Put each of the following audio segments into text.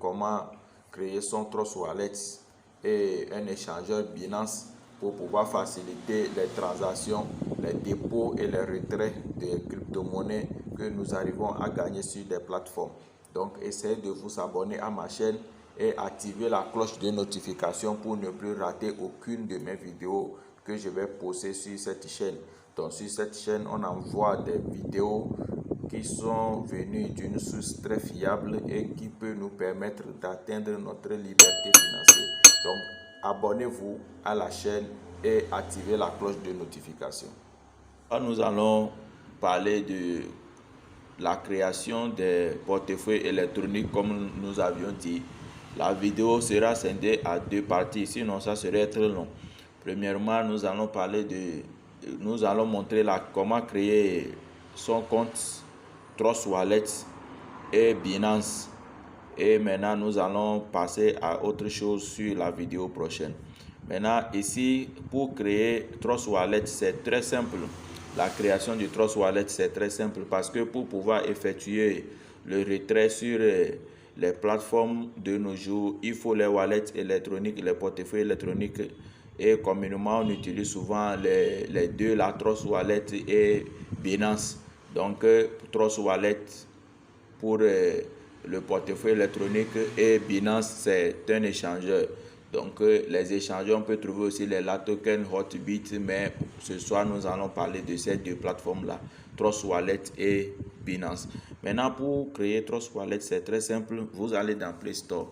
comment créer son Trust Wallet et un échangeur Binance pour pouvoir faciliter les transactions, les dépôts et les retraits de crypto-monnaies que nous arrivons à gagner sur des plateformes. Donc, essayez de vous abonner à ma chaîne et activer la cloche de notification pour ne plus rater aucune de mes vidéos que je vais poster sur cette chaîne. Donc, sur cette chaîne, on envoie des vidéos qui sont venues d'une source très fiable et qui peut nous permettre d'atteindre notre liberté financière. Donc, abonnez-vous à la chaîne et activez la cloche de notification. Là, nous allons parler de la création des portefeuilles électroniques comme nous avions dit. La vidéo sera scindée à deux parties, sinon ça serait très long. Premièrement, nous allons montrer comment créer son compte Trust Wallet et Binance. Et maintenant, nous allons passer à autre chose sur la vidéo prochaine. Maintenant, ici, pour créer Trust Wallet, c'est très simple. La création du Trust Wallet, c'est très simple parce que pour pouvoir effectuer le retrait sur les plateformes de nos jours, il faut les wallets électroniques, les portefeuilles électroniques. Et communément, on utilise souvent les deux, la Trust Wallet et Binance. Donc, Trust Wallet pour le portefeuille électronique et Binance, c'est un échangeur. Donc, les échangeurs, on peut trouver aussi les Latoken, Hotbit, mais ce soir, nous allons parler de ces deux plateformes-là, Trust Wallet et Binance. Maintenant, pour créer Trust Wallet, c'est très simple. Vous allez dans Play Store.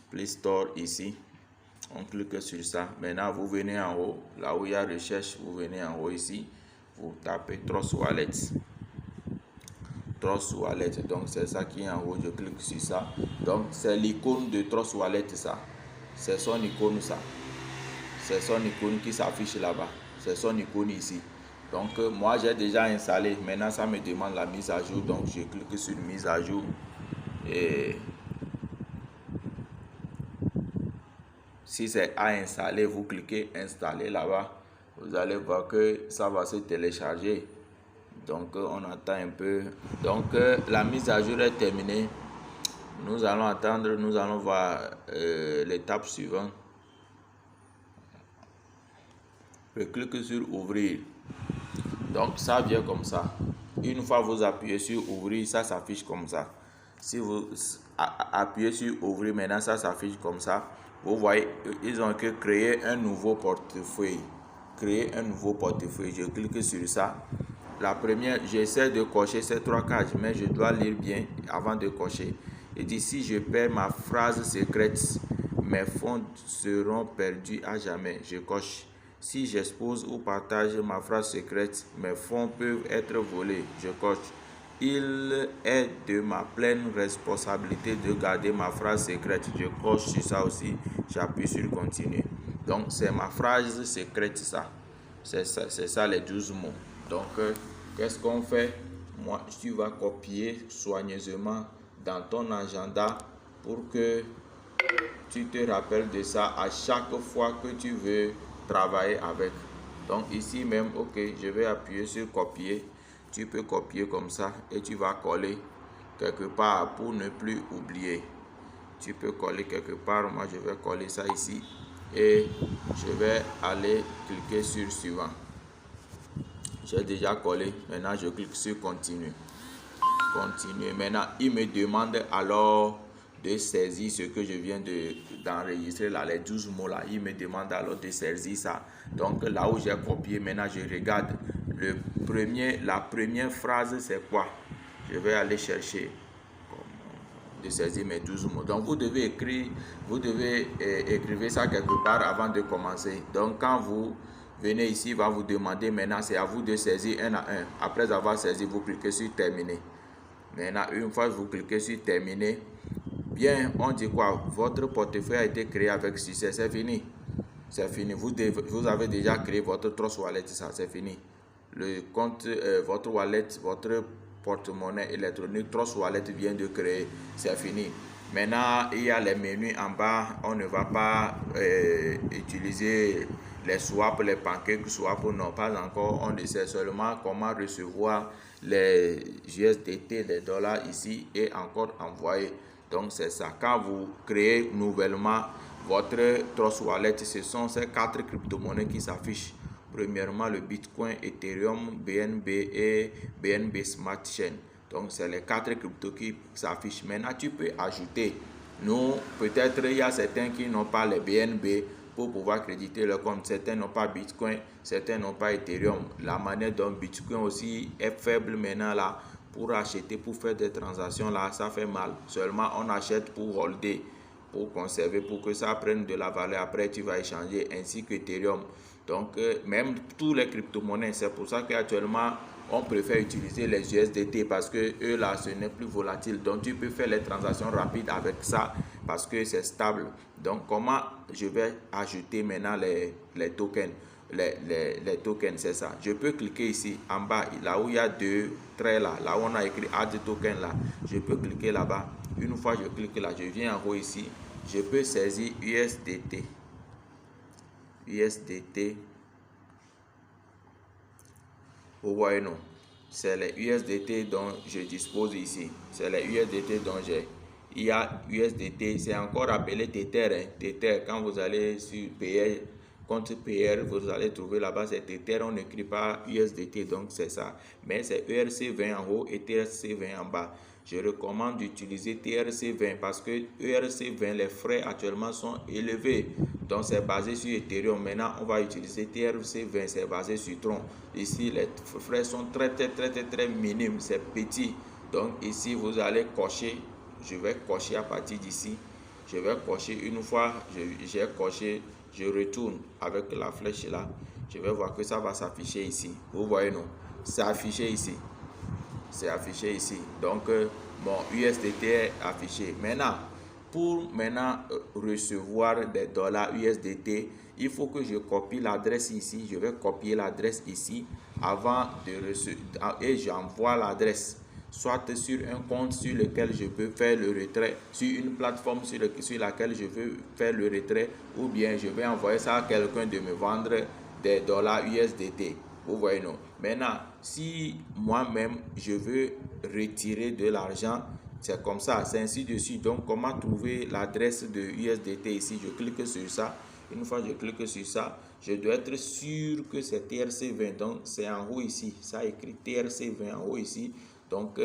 Play Store ici. On clique sur ça. Maintenant, vous venez en haut, là où il y a recherche, vous venez en haut ici. Vous tapez Trust Wallet. Trust Wallet, donc c'est ça qui est en haut, je clique sur ça. Donc c'est l'icône de Trust Wallet, ça. C'est son icône, ça. C'est son icône qui s'affiche là-bas. C'est son icône ici. Donc moi j'ai déjà installé. Maintenant ça me demande la mise à jour. Donc je clique sur mise à jour. Et si c'est à installer, vous cliquez installer là-bas. Vous allez voir que ça va se télécharger. Donc on attend un peu. Donc la mise à jour est terminée. Nous allons attendre, nous allons voir l'étape suivante. Je clique sur ouvrir. Donc ça vient comme ça. Une fois vous appuyez sur ouvrir, ça s'affiche comme ça. Si vous appuyez sur ouvrir, maintenant ça s'affiche comme ça. Vous voyez, ils ont que créer un nouveau portefeuille. Créer un nouveau portefeuille. Je clique sur ça. La première, j'essaie de cocher ces trois cases, mais je dois lire bien avant de cocher. Il dit si je perds ma phrase secrète, mes fonds seront perdus à jamais. Je coche. Si j'expose ou partage ma phrase secrète, mes fonds peuvent être volés. Je coche. Il est de ma pleine responsabilité de garder ma phrase secrète. Je coche sur ça aussi. J'appuie sur continuer. Donc c'est ma phrase secrète, ça. C'est ça les 12 mots. Donc, qu'est-ce qu'on fait? Moi, tu vas copier soigneusement dans ton agenda pour que tu te rappelles de ça à chaque fois que tu veux travailler avec. Donc, ici même, ok, je vais appuyer sur copier. Tu peux copier comme ça et tu vas coller quelque part pour ne plus oublier. Tu peux coller quelque part. Moi, je vais coller ça ici et je vais aller cliquer sur suivant. J'ai déjà collé. Maintenant, je clique sur continuer. Continuer. Maintenant, il me demande alors de saisir ce que je viens d'enregistrer là, les 12 mots là. Il me demande alors de saisir ça. Donc, là où j'ai copié, maintenant, je regarde. La première phrase, c'est quoi? Je vais aller chercher de saisir mes 12 mots. Donc, vous devez écrire ça quelque part avant de commencer. Donc, quand vous venez ici, il va vous demander maintenant, c'est à vous de saisir un à un. Après avoir saisi, vous cliquez sur terminer. Maintenant, une fois que vous cliquez sur terminer, bien, on dit quoi? Votre portefeuille a été créé avec succès, c'est fini. C'est fini. Vous avez déjà créé votre Trust Wallet, ça, c'est fini. Le compte, votre wallet, votre porte-monnaie électronique Trust Wallet vient de créer, c'est fini. Maintenant, il y a les menus en bas. On ne va pas utiliser les swaps, les pancakes swap, non, pas encore. On sait seulement comment recevoir les USDT, les dollars ici et encore envoyer. Donc c'est ça. Quand vous créez nouvellement votre Trust Wallet, ce sont ces 4 crypto-monnaies qui s'affichent. Premièrement, le Bitcoin, Ethereum, BNB et BNB Smart Chain. Donc c'est les 4 cryptos qui s'affichent. Maintenant, tu peux ajouter. Nous, peut-être il y a certains qui n'ont pas les BNB pour pouvoir créditer leur compte. Certains n'ont pas Bitcoin, certains n'ont pas Ethereum. La manière dont Bitcoin aussi est faible maintenant là, pour acheter, pour faire des transactions là, ça fait mal. Seulement on achète pour holder, pour conserver, pour que ça prenne de la valeur. Après tu vas échanger, ainsi que Ethereum. Donc même tous les crypto-monnaies, c'est pour ça qu'actuellement on préfère utiliser les USDT parce que eux là ce n'est plus volatile. Donc tu peux faire les transactions rapides avec ça parce que c'est stable. Donc comment je vais ajouter maintenant les tokens? Les tokens, c'est ça. Je peux cliquer ici en bas, là où il y a 2 traits là où on a écrit add token là. Je peux cliquer là-bas. Une fois je clique là, je viens en haut ici. Je peux saisir USDT. Vous voyez non? C'est les USDT dont je dispose ici. C'est les USDT dont j'ai. Il y a USDT, c'est encore appelé Tether. Hein. Tether, quand vous allez sur payer compte PR, vous allez trouver là-bas c'est Tether, on n'écrit pas USDT, donc c'est ça. Mais c'est ERC20 en haut et TRC20 en bas. Je recommande d'utiliser TRC20 parce que ERC20, les frais actuellement sont élevés. Donc c'est basé sur Ethereum. Maintenant, on va utiliser TRC20, c'est basé sur Tron. Ici, les frais sont très minimes, c'est petit. Donc ici, vous allez cocher. Je vais cocher à partir d'ici. Je vais cocher une fois, j'ai coché. Je retourne avec la flèche là. Je vais voir que ça va s'afficher ici. Vous voyez non? C'est affiché ici. C'est affiché ici. Donc mon USDT est affiché. Maintenant, pour recevoir des dollars USDT, il faut que je copie l'adresse ici. Je vais copier l'adresse ici avant de recevoir et j'envoie l'adresse. Soit sur un compte sur lequel je peux faire le retrait, sur une plateforme sur laquelle je veux faire le retrait, ou bien je vais envoyer ça à quelqu'un de me vendre des dollars USDT. Vous voyez non? Maintenant, si moi-même je veux retirer de l'argent, c'est comme ça, c'est ainsi de suite. Donc, comment trouver l'adresse de USDT ici? Je clique sur ça. Une fois que je clique sur ça, je dois être sûr que c'est TRC20. Donc, c'est en haut ici. Ça écrit TRC20 en haut ici. Donc,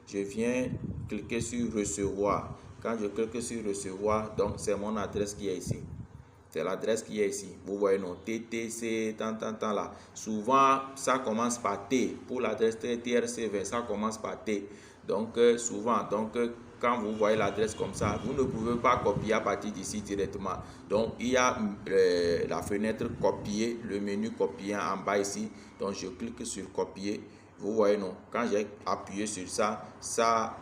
je viens cliquer sur recevoir. Quand je clique sur recevoir, donc c'est mon adresse qui est ici. C'est l'adresse qui est ici. Vous voyez non, TTC, tant là. Souvent, ça commence par T. Pour l'adresse TRC20, ça commence par T. Donc, souvent, quand vous voyez l'adresse comme ça, vous ne pouvez pas copier à partir d'ici directement. Donc, il y a la fenêtre copier, le menu copier en bas ici. Donc, je clique sur copier. Vous voyez non, quand j'ai appuyé sur ça, ça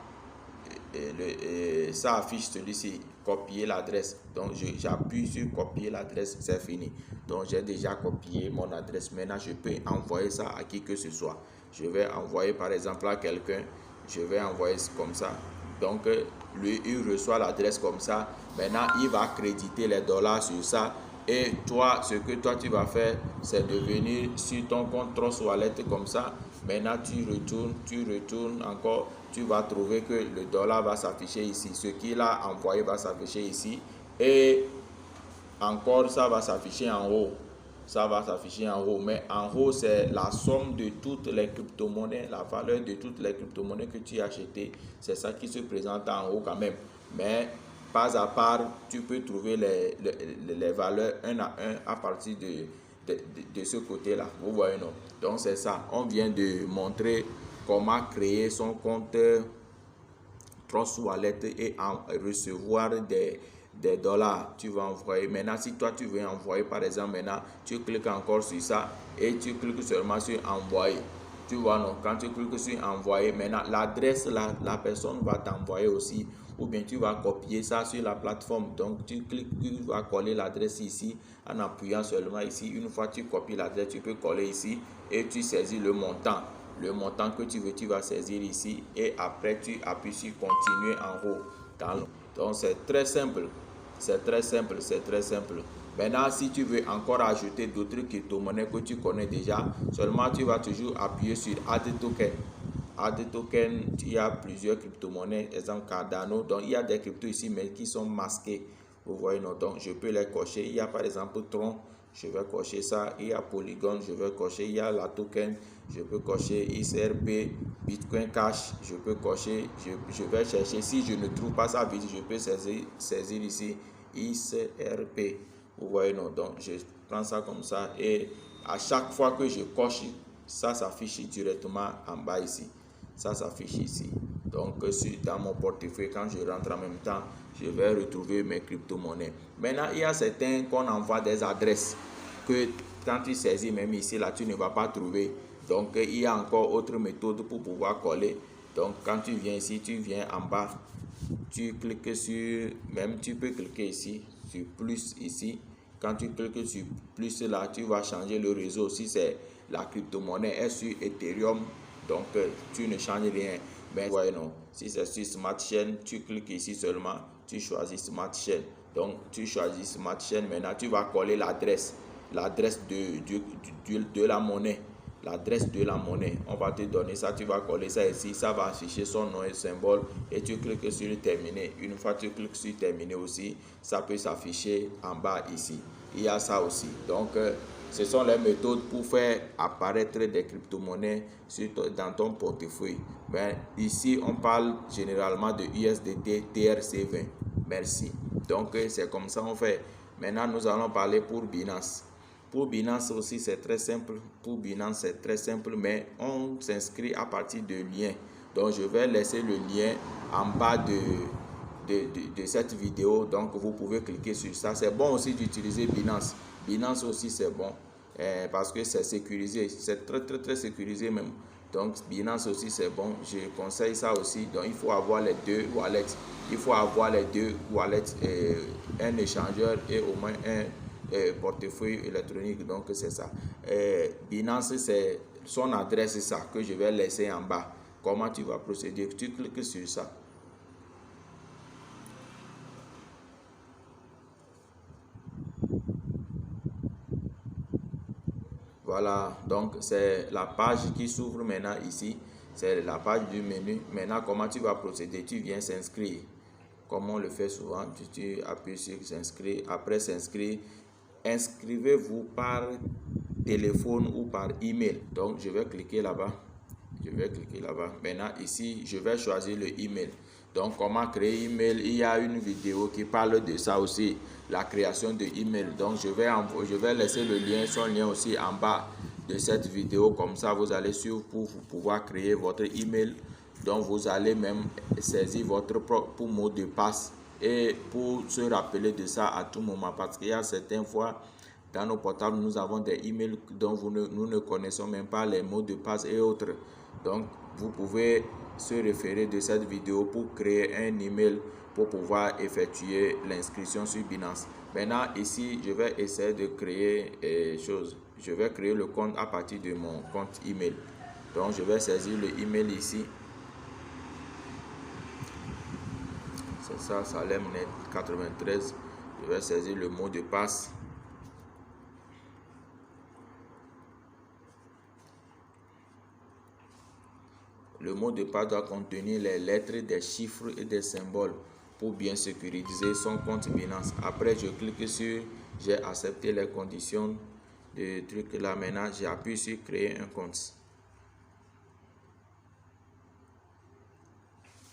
affiche celui-ci, copier l'adresse. Donc j'appuie sur copier l'adresse, c'est fini. Donc j'ai déjà copié mon adresse. Maintenant je peux envoyer ça à qui que ce soit. Je vais envoyer par exemple à quelqu'un. Je vais envoyer comme ça. Donc lui il reçoit l'adresse comme ça. Maintenant il va créditer les dollars sur ça. Et toi, ce que toi tu vas faire, c'est de venir sur ton compte Trust Wallet comme ça. Maintenant, tu retournes encore. Tu vas trouver que le dollar va s'afficher ici. Ce qu'il a envoyé va s'afficher ici. Et encore, ça va s'afficher en haut. Ça va s'afficher en haut. Mais en haut, c'est la somme de toutes les crypto-monnaies, la valeur de toutes les crypto-monnaies que tu as achetées. C'est ça qui se présente en haut quand même. Mais pas à part, tu peux trouver les valeurs un à un à partir de ce côté-là. Vous voyez, non? Donc, c'est ça. On vient de montrer comment créer son compte Trust Wallet et recevoir des dollars. Tu vas envoyer. Maintenant, si toi, tu veux envoyer, par exemple, maintenant, tu cliques encore sur ça et tu cliques seulement sur envoyer. Tu vois, non? Quand tu cliques sur envoyer, maintenant, l'adresse, la personne va t'envoyer aussi. Ou bien tu vas copier ça sur la plateforme. Donc tu cliques, tu vas coller l'adresse ici en appuyant seulement ici. Une fois que tu copies l'adresse, tu peux coller ici et tu saisis le montant. Le montant que tu veux, tu vas saisir ici et après tu appuies sur continuer en haut. Donc c'est très simple. C'est très simple. Maintenant, si tu veux encore ajouter d'autres crypto-monnaies que tu connais déjà, seulement tu vas toujours appuyer sur Add Token. Add token, il y a plusieurs crypto-monnaies, exemple Cardano. Donc il y a des cryptos ici, mais qui sont masqués. Vous voyez, non? Donc je peux les cocher. Il y a par exemple Tron, je vais cocher ça. Il y a Polygon, je vais cocher. Il y a la token, je peux cocher XRP, Bitcoin Cash, je peux cocher. Je vais chercher. Si je ne trouve pas ça vite, je peux saisir ici XRP. Vous voyez, non? Donc je prends ça comme ça et à chaque fois que je coche, ça s'affiche directement en bas ici. Ça s'affiche ici. Donc dans mon portefeuille, quand je rentre en même temps, je vais retrouver mes crypto-monnaies. Maintenant, il y a certains qu'on envoie des adresses que quand tu saisis même ici, là, tu ne vas pas trouver. Donc il y a encore autre méthode pour pouvoir coller. Donc quand tu viens ici, tu viens en bas, tu cliques sur, même tu peux cliquer ici, sur plus ici. Quand tu cliques sur plus là, tu vas changer le réseau. Si c'est la crypto-monnaie est sur Ethereum, donc tu ne changes rien. Mais ouais, non. Si c'est sur Smart Chain, tu cliques ici seulement, tu choisis Smart Chain. Donc tu choisis Smart Chain. Maintenant, tu vas coller l'adresse de la monnaie. L'adresse de la monnaie, on va te donner ça, tu vas coller ça ici, ça va afficher son nom et symbole et tu cliques sur terminer. Une fois que tu cliques sur terminer aussi, ça peut s'afficher en bas ici. Il y a ça aussi. Donc ce sont les méthodes pour faire apparaître des crypto-monnaies dans ton portefeuille. Mais ici on parle généralement de USDT TRC20. Merci. Donc c'est comme ça on fait. Maintenant nous allons parler pour Binance. Pour Binance aussi, c'est très simple. Pour Binance, c'est très simple, mais on s'inscrit à partir de liens. Donc, je vais laisser le lien en bas de cette vidéo. Donc, vous pouvez cliquer sur ça. C'est bon aussi d'utiliser Binance. Binance aussi, c'est bon parce que c'est sécurisé. C'est très sécurisé même. Donc, Binance aussi, c'est bon. Je conseille ça aussi. Donc, il faut avoir les deux wallets. Il faut avoir les deux wallets, un échangeur et au moins un portefeuille électronique. Donc c'est ça. Binance, c'est son adresse, c'est ça que je vais laisser en bas. Comment tu vas procéder? Tu cliques sur ça. Voilà, donc c'est la page qui s'ouvre maintenant ici. C'est la page du menu. Maintenant, comment tu vas procéder? Tu viens s'inscrire. Comme on le fait souvent, tu appuies sur s'inscrire. Après s'inscrire, inscrivez-vous par téléphone ou par email. Donc je vais cliquer là-bas. Maintenant ici, je vais choisir le email. Donc comment créer email? Il y a une vidéo qui parle de ça aussi, la création de email. Donc je vais laisser le lien, son lien aussi en bas de cette vidéo. Comme ça, vous allez suivre pour pouvoir créer votre email. Donc vous allez même saisir votre propre mot de passe et pour se rappeler de ça à tout moment, parce qu'il y a certaines fois dans nos portables nous avons des emails dont nous ne connaissons même pas les mots de passe et autres. Donc vous pouvez se référer de cette vidéo pour créer un email pour pouvoir effectuer l'inscription sur Binance. Maintenant ici je vais essayer de créer je vais créer le compte à partir de mon compte email. Donc je vais saisir le email ici. C'est ça, SalemNet 93. Je vais saisir le mot de passe. Le mot de passe doit contenir les lettres, des chiffres et des symboles pour bien sécuriser son compte Binance. Après, je clique sur j'ai accepté les conditions de truc là. Maintenant, j'appuie sur créer un compte.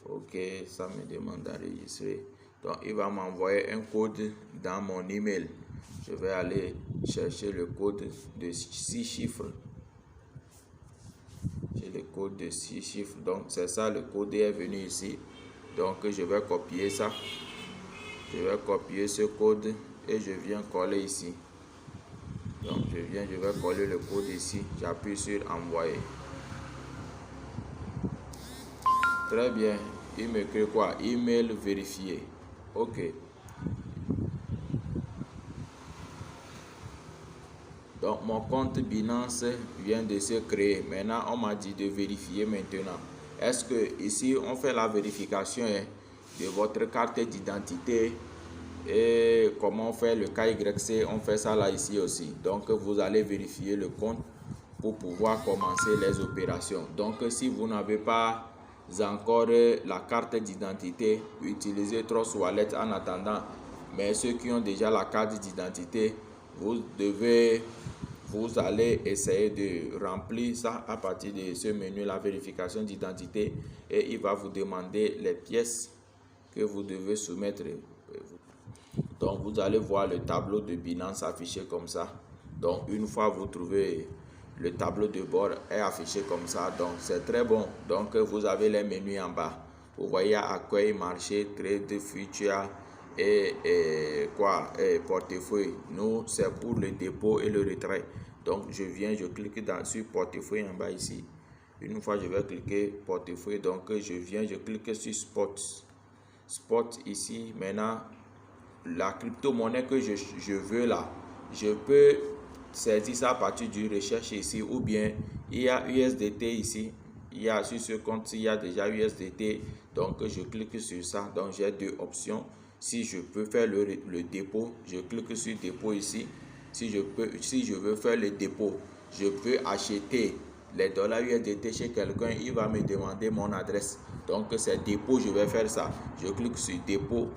Ok, ça me demande d'enregistrer. Donc, il va m'envoyer un code dans mon email. Je vais aller chercher le code de 6 chiffres. J'ai le code de 6 chiffres. Donc, c'est ça, le code est venu ici. Donc, je vais copier ça. Je vais copier ce code et je viens coller ici. Donc, je vais coller le code ici. J'appuie sur envoyer. Très bien. Il me crée quoi? Email vérifié. Ok. Donc mon compte Binance vient de se créer. Maintenant on m'a dit de vérifier maintenant. Est-ce que ici on fait la vérification de votre carte d'identité et comment on fait le KYC? On fait ça là ici aussi. Donc vous allez vérifier le compte pour pouvoir commencer les opérations. Donc si vous n'avez pas encore la carte d'identité, utilisez Trust Wallet en attendant. Mais ceux qui ont déjà la carte d'identité, vous allez essayer de remplir ça à partir de ce menu, la vérification d'identité, et il va vous demander les pièces que vous devez soumettre. Donc vous allez voir le tableau de Binance affiché comme ça. Donc une fois vous trouvez le tableau de bord est affiché comme ça, donc c'est très bon. Donc vous avez les menus en bas. Vous voyez accueil, marché, trade, future et portefeuille. Nous c'est pour le dépôt et le retrait. Donc je clique sur portefeuille en bas ici. Une fois je vais cliquer portefeuille, donc je clique sur spot ici. Maintenant la crypto-monnaie que je veux là, je peux saisir ça à partir du recherche ici, ou bien il y a USDT ici. Il y a sur ce compte, il y a déjà USDT, donc je clique sur ça. Donc j'ai deux options. Si je peux faire le dépôt, je clique sur dépôt ici. Si je veux faire le dépôt, je peux acheter les dollars USDT chez quelqu'un. Il va me demander mon adresse, donc c'est dépôt. Je vais faire ça. Je clique sur dépôt,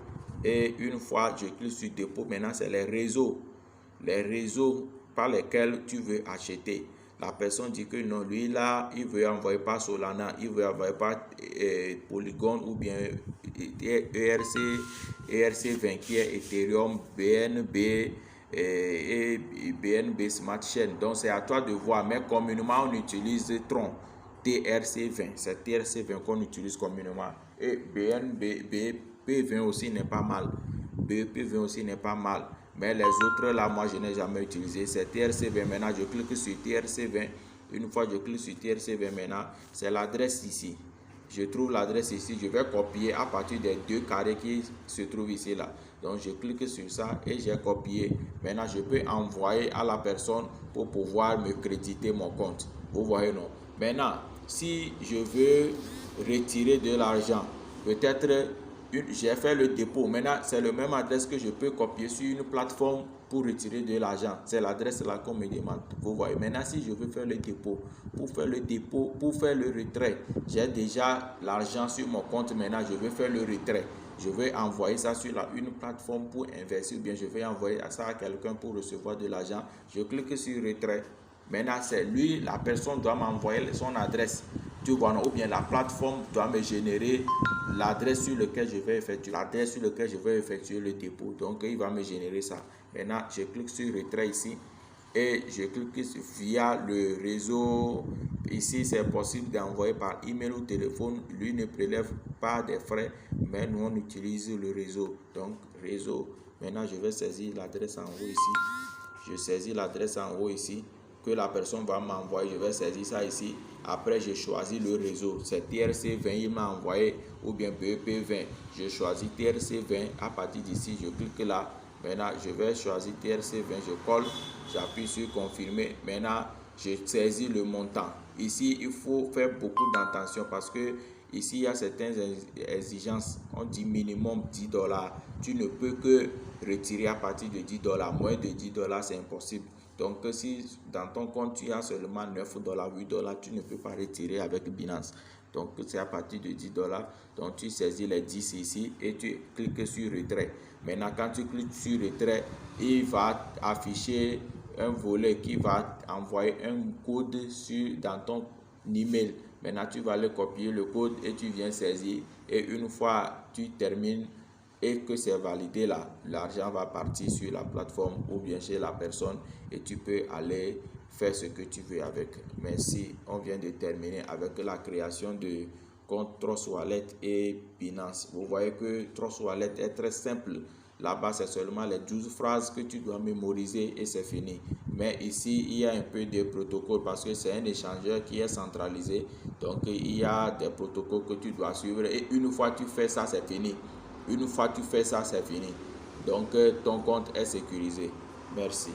et une fois je clique sur dépôt, maintenant c'est les réseaux par lesquels tu veux acheter. La personne dit que non, lui là, il veut envoyer par Solana, il veut envoyer par Polygon, ou bien ERC20 qui est Ethereum, BNB et BNB Smart Chain. Donc c'est à toi de voir, mais communément on utilise Tron TRC20, c'est TRC20 qu'on utilise communément. Et BNB20 aussi n'est pas mal, BEP20 aussi n'est pas mal. Mais les autres là, moi je n'ai jamais utilisé. C'est TRC20. Maintenant je clique sur TRC20. Une fois je clique sur TRC20, maintenant c'est l'adresse ici. Je trouve l'adresse ici. Je vais copier à partir des deux carrés qui se trouvent ici là. Donc je clique sur ça et j'ai copié. Maintenant je peux envoyer à la personne pour pouvoir me créditer mon compte. Vous voyez, non? Maintenant si je veux retirer de l'argent, peut-être j'ai fait le dépôt. Maintenant c'est le même adresse que je peux copier sur une plateforme pour retirer de l'argent. C'est l'adresse là qu'on me demande. Vous voyez. Maintenant si je veux faire le dépôt, pour faire le retrait, j'ai déjà l'argent sur mon compte. Maintenant je veux faire le retrait, je vais envoyer ça sur une plateforme pour investir, ou bien je vais envoyer ça à quelqu'un pour recevoir de l'argent. Je clique sur retrait. Maintenant c'est lui, la personne doit m'envoyer son adresse, tu vois, ou bien la plateforme doit me générer l'adresse sur laquelle je vais effectuer le dépôt. Donc il va me générer ça. Maintenant je clique sur retrait ici et je clique via le réseau. Ici c'est possible d'envoyer par email ou téléphone. Lui ne prélève pas des frais, mais nous on utilise le réseau. Donc réseau. Maintenant je vais saisir l'adresse en haut ici. Je saisis l'adresse en haut ici que la personne va m'envoyer. Je vais saisir ça ici. Après je choisis le réseau, c'est TRC20 il m'a envoyé, ou bien BEP20. Je choisis TRC20. À partir d'ici je clique là. Maintenant je vais choisir TRC20, je colle, j'appuie sur confirmer. Maintenant je saisis le montant. Ici il faut faire beaucoup d'attention parce que ici il y a certaines exigences. On dit minimum $10. Tu ne peux que retirer à partir de $10. Moins de $10 c'est impossible. Donc si dans ton compte tu as seulement $9, $8, tu ne peux pas retirer avec Binance. Donc c'est à partir de $10. Donc tu saisis les 10 ici et tu cliques sur retrait. Maintenant quand tu cliques sur retrait, il va afficher un volet qui va envoyer un code dans ton email. Maintenant tu vas le copier le code et tu viens saisir, et une fois tu termines et que c'est validé là, l'argent va partir sur la plateforme ou bien chez la personne et tu peux aller faire ce que tu veux avec. Merci. On vient de terminer avec la création de compte Trust Wallet et Binance. Vous voyez que Trust Wallet est très simple. Là-bas, c'est seulement les 12 phrases que tu dois mémoriser et c'est fini. Mais ici, il y a un peu de protocole parce que c'est un échangeur qui est centralisé. Donc, il y a des protocoles que tu dois suivre et une fois tu fais ça, c'est fini. Une fois tu fais ça, c'est fini. Donc, ton compte est sécurisé. Merci.